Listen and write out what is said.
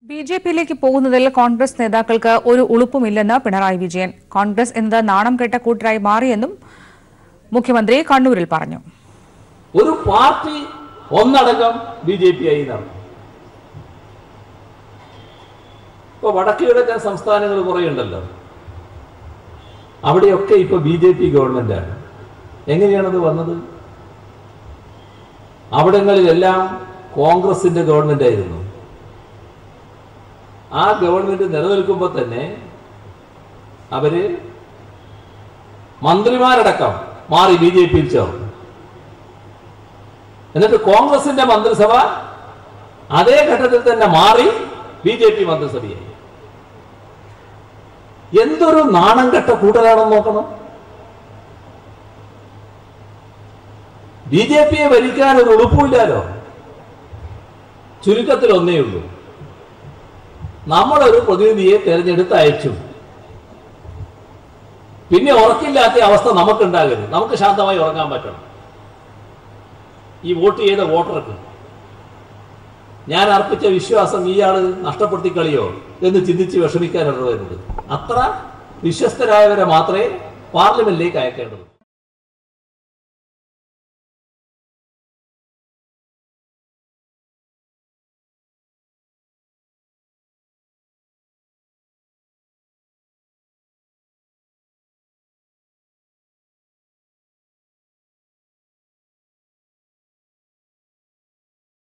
ബിജെപിയിലേക്ക് പോകുന്നതിൽ കോൺഗ്രസ് നേതാക്കൾക്ക് ഒരു ഉളുപ്പുമില്ലെന്ന് പിണറായി വിജയൻ. കോൺഗ്രസ് എന്നത് നാണം കെട്ട കൂട്ടരായി മാറിയെന്നും മുഖ്യമന്ത്രി കണ്ണൂരിൽ പറഞ്ഞു. ഒരു പാർട്ടി ഒന്നടങ്കം ബിജെപി ആയി നടന്നു. ഇപ്പൊ വടക്ക് കിഴക്കൻ സംസ്ഥാനങ്ങൾ കുറേയുണ്ടല്ലോ, അവിടെയൊക്കെ ഇപ്പൊ ബിജെപി ഗവൺമെന്റാണ്. എങ്ങനെയാണത് വന്നത്? അവിടങ്ങളിലെല്ലാം കോൺഗ്രസിന്റെ ഗവൺമെന്റ് ആയിരുന്നു. ആ ഗവൺമെന്റ് നിലനിൽക്കുമ്പോൾ തന്നെ അവര് മന്ത്രിമാരടക്കം മാറി ബി ജെ പിയിൽ ചേർന്നു. എന്നിട്ട് കോൺഗ്രസിന്റെ മന്ത്രിസഭ അതേ ഘട്ടത്തിൽ തന്നെ മാറി ബി ജെ പി മന്ത്രിസഭയായി. എന്തൊരു നാണം കെട്ട കൂട്ടരാണെന്ന് നോക്കണം. ബി ജെ പിയെ ഭരിക്കാൻ ഒരു ഉളുപ്പുമില്ലാലോ. ചുരുക്കത്തിൽ ഒന്നേ ഉള്ളൂ, നമ്മളൊരു പ്രതിനിധിയെ തെരഞ്ഞെടുത്ത് അയച്ചു, പിന്നെ ഉറക്കില്ലാത്ത അവസ്ഥ നമുക്കുണ്ടാകരുത്. നമുക്ക് ശാന്തമായി ഉറങ്ങാൻ പറ്റണം. ഈ വോട്ട് ചെയ്ത വോട്ടർക്ക് ഞാൻ അർപ്പിച്ച വിശ്വാസം ഇയാള് നഷ്ടപ്പെടുത്തി കളിയോ എന്ന് ചിന്തിച്ച് വിഷമിക്കാനുള്ളവരുണ്ട്. അത്ര വിശ്വസ്തരായവരെ മാത്രമേ പാർലമെന്റിലേക്ക് അയക്കേണ്ടത്.